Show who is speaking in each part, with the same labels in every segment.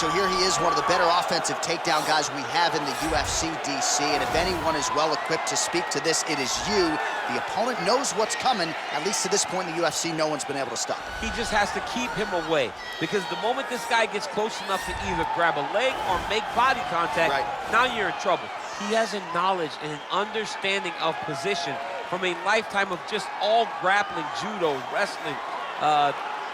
Speaker 1: right, so here he is, one of the better offensive takedown guys we have in the UFC, DC, and if anyone is well-equipped to speak to this, it is you. The opponent knows what's coming. At least to this point in the UFC, no one's been able to stop him.
Speaker 2: He just has to keep him away, because the moment this guy gets close enough to either grab a leg or make body contact, now you're in trouble. He has a knowledge and an understanding of position from a lifetime of just all grappling, judo, wrestling,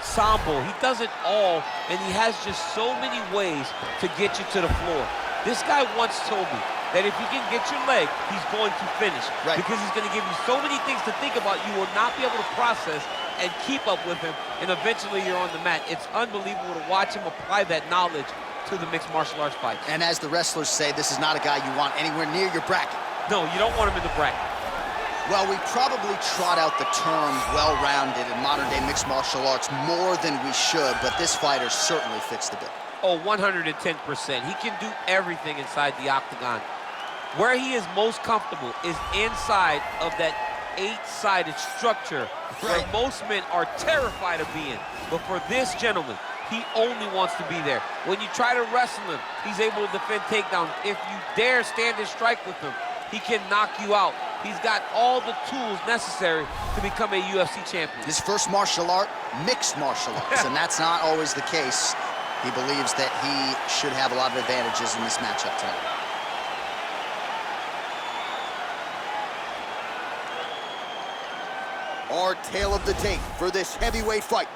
Speaker 2: sambo. He does it all, and he has just so many ways to get you to the floor. This guy once told me that if you can get your leg, he's going to finish. Because he's going to give you so many things to think about, you will not be able to process and keep up with him, and eventually you're on the mat. It's unbelievable to watch him apply that knowledge to the mixed martial arts fight. And as the wrestlers say, this is not a guy you want anywhere near your bracket. No, you don't want him in the bracket. Well, we probably trot out the term well-rounded in modern-day mixed martial arts more than we should, but this fighter certainly fits the bill. Oh, 110%. He can do everything inside the octagon. Where he is most comfortable is inside of that 8-sided structure where most men are terrified of being. But for this gentleman, he only wants to be there. When you try to wrestle him, he's able to defend takedowns. If you dare stand and strike with him, he can knock you out. He's got all the tools necessary to become a UFC champion. His first martial art, mixed martial arts, and that's not always the case. He believes that he should have a lot of advantages in this matchup tonight. Our tale of the tape for this heavyweight fight.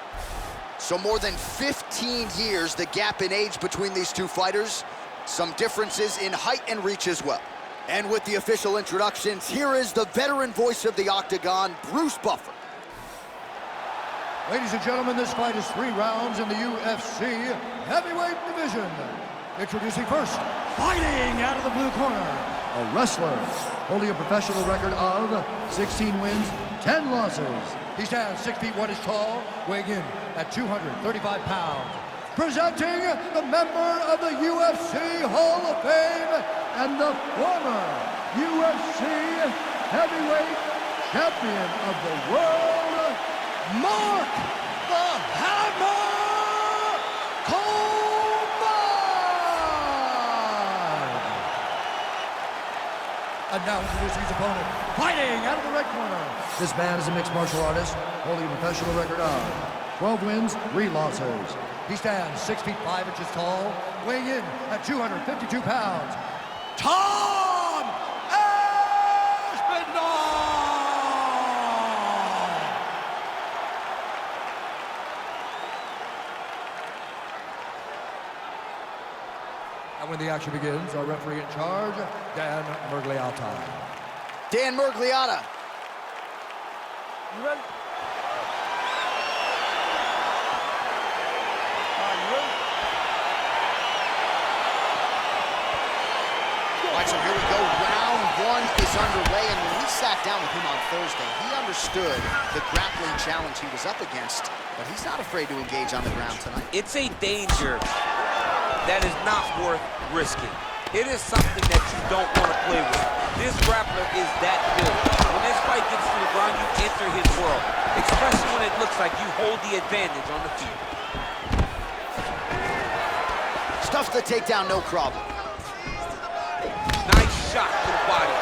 Speaker 2: So more than 15 years, the gap in age between these two fighters. Some differences in height and reach as well. And with the official introductions, here is the veteran voice of the Octagon, Bruce Buffer.
Speaker 3: Ladies and gentlemen, this fight is 3 rounds in the UFC heavyweight division. Introducing first, fighting out of the blue corner, a wrestler holding a professional record of 16 wins, 10 losses. He stands 6 feet 1 inch tall, weighing in at 235 pounds. Presenting the member of the UFC Hall of Fame and the former UFC heavyweight champion of the world, Mark the Hammer Coleman! And now introducing his opponent, fighting out of the red corner. This man is a mixed martial artist, holding a professional record of 12 wins, 3 losses. He stands 6 feet 5 inches tall, weighing in at 252 pounds. Tom Aspinall! And when the action begins, our referee in charge, Dan Miragliotta.
Speaker 1: Dan Miragliotta.
Speaker 3: You ready?
Speaker 1: All right, so here we go. Round 1 is underway, and when we sat down with him on Thursday, he understood the grappling challenge he was up against, but he's not afraid to engage on the ground tonight. It's a danger that is not worth risking. It is something that you don't want to play with. This grappler is that good. When this fight gets to the ground, you enter his world, especially when it looks like you hold the advantage on the feet. Stuffs the takedown, no problem. Nice shot to the body.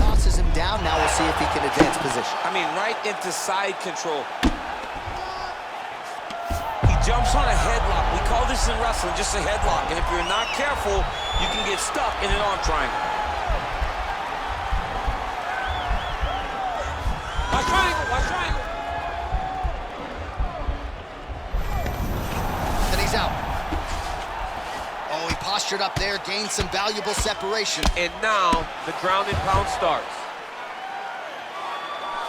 Speaker 1: Tosses him down. Now we'll see if he can advance position. I mean, right into side control. He jumps on a headlock. We call this in wrestling just a headlock. And if you're not careful, you can get stuck in an arm triangle. Watch triangle, watch triangle. Then he's out. Oh, he postured up there, gained some valuable separation. And now the ground and pound starts.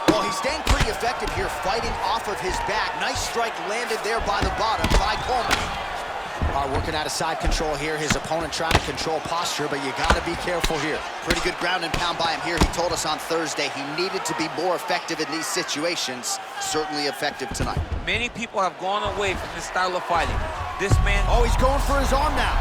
Speaker 1: Well, he's staying pretty effective here, fighting off of his back. Nice strike landed there by the bottom by Coleman. Working out of side control here. His opponent trying to control posture, but you got to be careful here. Pretty good ground and pound by him here. He told us on Thursday he needed to be more effective in these situations. Certainly effective tonight. Many people have gone away from this style of fighting. This man... Oh, he's going for his arm now.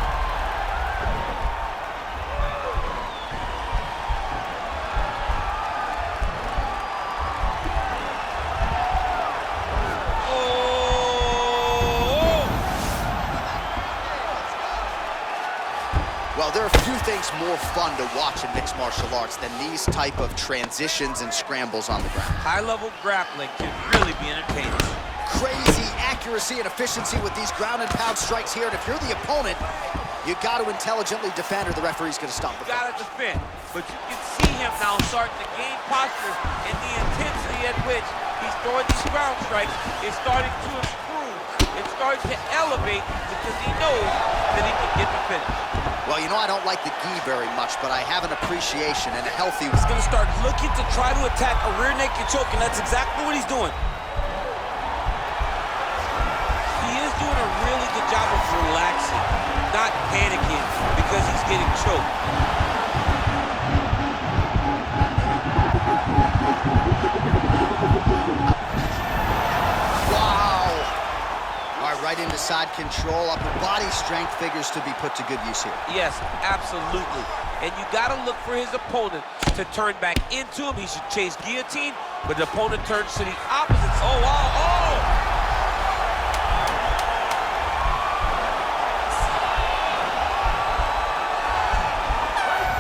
Speaker 1: Well, there are few things more fun to watch in mixed martial arts than these type of transitions and scrambles on the ground.
Speaker 2: High-level grappling can really be entertaining.
Speaker 1: Crazy accuracy and efficiency with these ground and pound strikes here, and if you're the opponent, you got to intelligently defend or the referee's going to stop the fight.
Speaker 2: Got to defend, but you can see him now starting to gain posture, and the intensity at which he's throwing these ground strikes is starting to improve. It's starting to elevate because he knows that he can get the finish.
Speaker 1: Well, you know, I don't like the gi very much, but I have an appreciation and a healthy...
Speaker 4: He's going to start looking to try to attack a rear naked choke, and that's exactly what he's doing.
Speaker 2: He is doing a really good job of relaxing, not panicking because he's getting choked.
Speaker 1: Right into side control. Upper body strength figures to be put to good use here.
Speaker 2: Yes, absolutely. And you got to look for his opponent to turn back into him. He should chase guillotine, but the opponent turns to the opposite. Oh, wow, oh!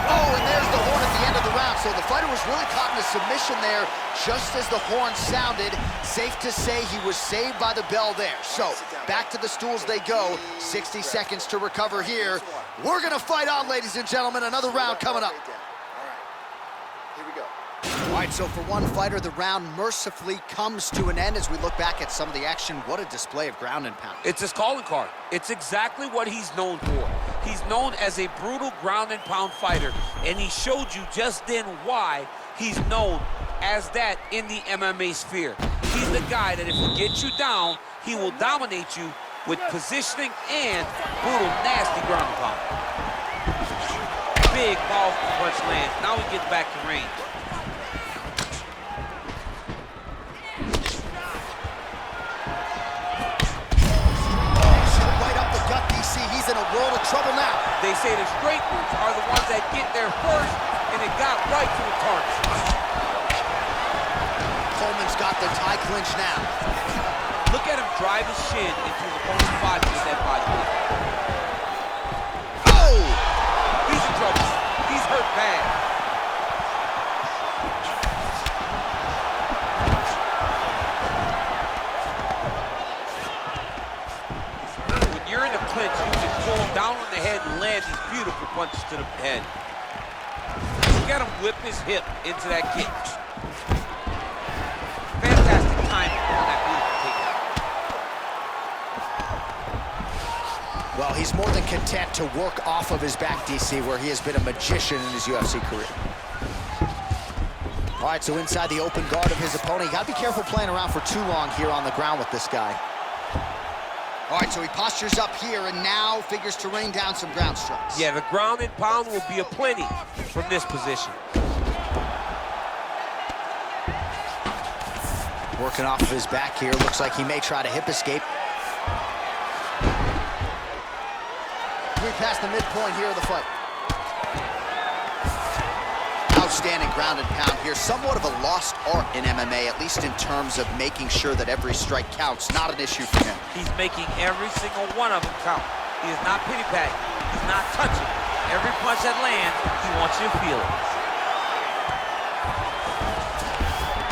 Speaker 1: Oh, and there's the horn at the end of the round. So the fighter was really caught in a submission there just as the horn sounded. Safe to say he was saved by the bell there. So back to the stools they go. 60 seconds to recover here. We're going to fight on, ladies and gentlemen. Another round coming up. Here we go. All right, so for one fighter, the round mercifully comes to an end as we look back at some of the action. What a display of ground and pound.
Speaker 2: It's his calling card. It's exactly what he's known for. He's known as a brutal ground and pound fighter, and he showed you just then why he's known as that in the MMA sphere. He's the guy that if he gets you down, he will dominate you with positioning and brutal, nasty ground and pound. Big powerful punch lands. Now he gets back to range.
Speaker 1: He's in a world of trouble now.
Speaker 2: They say the straight moves are the ones that get there first, and it got right to the target.
Speaker 1: Coleman's got the tie clinch now.
Speaker 2: Look at him drive his shin into his opponent's body with that body kick.
Speaker 1: Oh!
Speaker 2: He's in trouble. He's hurt bad. When you're in a clinch, you can pull him down on the head and land these beautiful punches to the head. Look at him whip his hip into that kick. Fantastic timing on that beautiful takedown.
Speaker 1: Well, he's more than content to work off of his back, DC, where he has been a magician in his UFC career. All right, so inside the open guard of his opponent, you got to be careful playing around for too long here on the ground with this guy. All right, so he postures up here and now figures to rain down some ground strikes.
Speaker 2: Yeah, the ground and pound will be aplenty from this position.
Speaker 1: Working off of his back here. Looks like he may try to hip escape. We're past the midpoint here of the fight. Outstanding ground and pound here. Somewhat of a lost art in MMA, at least in terms of making sure that every strike counts. Not an issue for him.
Speaker 2: He's making every single one of them count. He is not pity-patting. He's not touching. Every punch that lands, he wants you to feel it.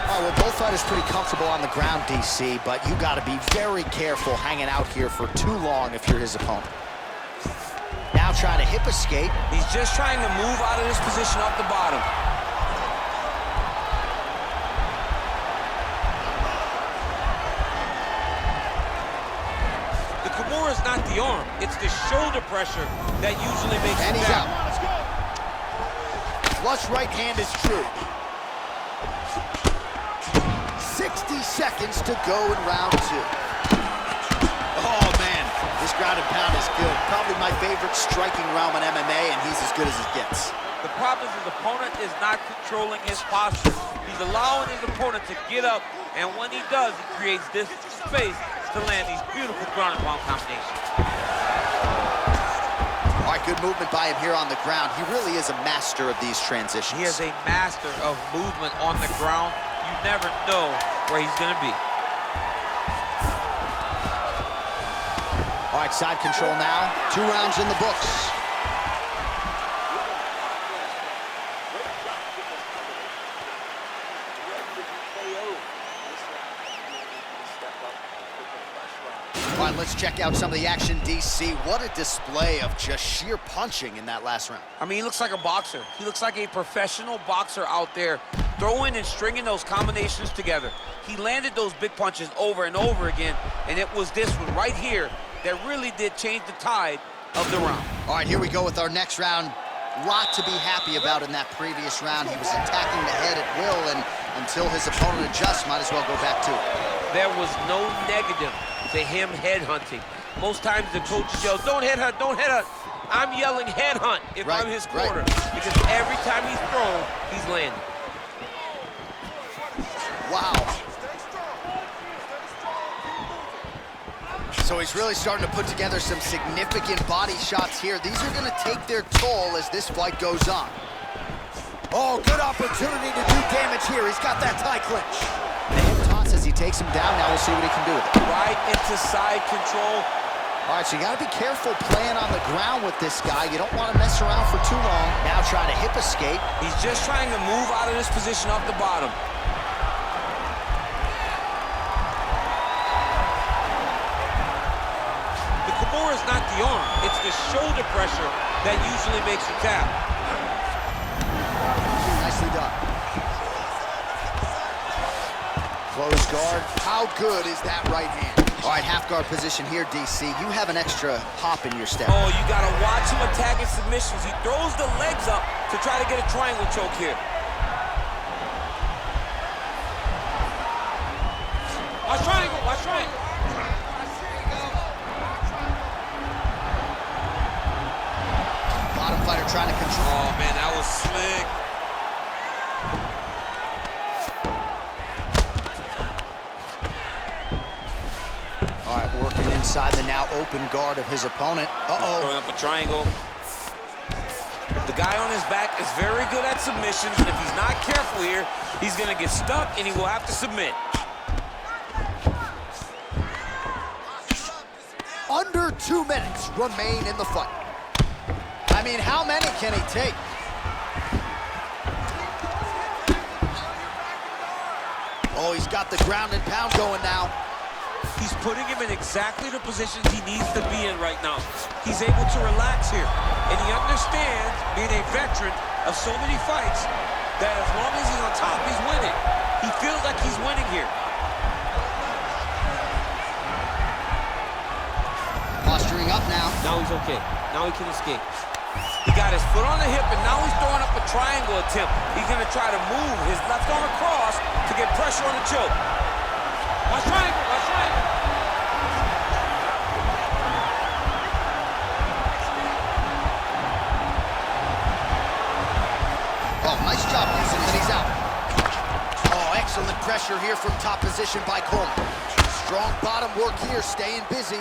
Speaker 1: All right, well, both fighters pretty comfortable on the ground, DC, but you got to be very careful hanging out here for too long if you're his opponent. Now trying to hip escape.
Speaker 4: He's just trying to move out of this position off the bottom.
Speaker 2: The Kimura is not the arm. It's the shoulder pressure that usually makes
Speaker 1: And
Speaker 2: him
Speaker 1: he's
Speaker 2: down.
Speaker 1: out. Flush right hand is true. 60 seconds to go in round two. Oh, man. This ground and pound is good. Probably my favorite striking realm in MMA, and he's as good as it gets.
Speaker 2: The problem is his opponent is not controlling his posture. He's allowing his opponent to get up, and when he does, he creates this space to land these beautiful ground and pound combinations.
Speaker 1: All right, good movement by him here on the ground. He really is a master of these transitions.
Speaker 2: He is a master of movement on the ground. You never know where he's going to be.
Speaker 1: All right, side control now. 2 rounds in the books. right, let's check out some of the action, DC. What a display of just sheer punching in that last round.
Speaker 4: I mean, he looks like a boxer. He looks like a professional boxer out there, throwing and stringing those combinations together. He landed those big punches over and over again, and it was this one right here that really did change the tide of the round.
Speaker 1: All right, here we go with our next round. Lot to be happy about in that previous round. He was attacking the head at will, and until his opponent adjusts, might as well go back to it.
Speaker 2: There was no negative to him headhunting. Most times the coaches yell, don't headhunt, don't headhunt. I'm yelling headhunt if I'm his corner, because every time he's thrown, he's landing.
Speaker 1: Wow. So he's really starting to put together some significant body shots here. These are going to take their toll as this fight goes on. Oh, good opportunity to do damage here. He's got that tie clinch. The hip toss as he takes him down. Now we'll see what he can do with it.
Speaker 2: Right into side control.
Speaker 1: All right, so you got to be careful playing on the ground with this guy. You don't want to mess around for too long. Now trying to hip escape.
Speaker 4: He's just trying to move out of this position off the bottom.
Speaker 2: The Kimura is not the arm. It's the shoulder pressure that usually makes you tap.
Speaker 1: Nicely done. Close guard. How good is that right hand? All right, half guard position here, DC. You have an extra hop in your step.
Speaker 4: Oh, you got to watch him attacking submissions. He throws the legs up to try to get a triangle choke here.
Speaker 2: Watch triangle, watch triangle.
Speaker 1: Bottom fighter trying to control.
Speaker 4: Oh, man, that was slick.
Speaker 1: All right, working inside the now open guard of his opponent. Uh-oh.
Speaker 4: Throwing up a triangle. The guy on his back is very good at submissions, and if he's not careful here, he's going to get stuck, and he will have to submit.
Speaker 1: Under 2 minutes remain in the fight. I mean, how many can he take? Oh, he's got the ground and pound going now.
Speaker 2: He's putting him in exactly the positions he needs to be in right now. He's able to relax here, and he understands, being a veteran of so many fights, that as long as he's on top, he's winning. He feels like he's winning here.
Speaker 1: Posturing up now.
Speaker 2: Now he's okay. Now he can escape. He got his foot on the hip, and now he's throwing up a triangle attempt. He's going to try to move his left arm across to get pressure on the choke. Watch triangle, watch triangle.
Speaker 1: Oh, nice job using it. He's out. Oh, excellent pressure here from top position by Coleman. Strong bottom work here, staying busy.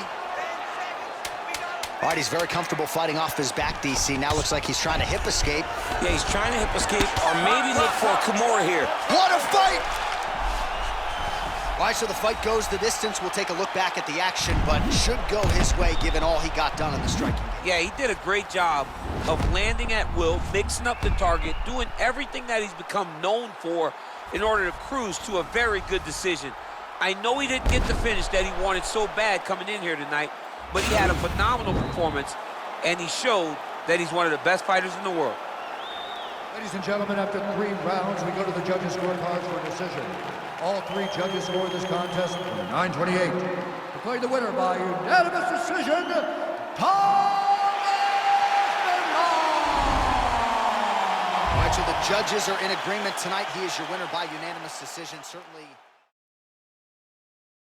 Speaker 1: All right, he's very comfortable fighting off his back, DC. Now looks like he's trying to hip escape.
Speaker 4: Yeah, he's trying to hip escape, or maybe look for a Kimura here.
Speaker 1: What a fight! All right, so the fight goes the distance. We'll take a look back at the action, but should go his way given all he got done in the striking game.
Speaker 2: Yeah, he did a great job of landing at will, mixing up the target, doing everything that he's become known for in order to cruise to a very good decision. I know he didn't get the finish that he wanted so bad coming in here tonight, but he had a phenomenal performance, and he showed that he's one of the best fighters in the world.
Speaker 3: Ladies and gentlemen, after 3 rounds, we go to the judges' scorecards for a decision. All 3 judges scored this contest 9-28. Declared the winner by unanimous decision, Aspinall!
Speaker 1: All right, so the judges are in agreement tonight. He is your winner by unanimous decision. Certainly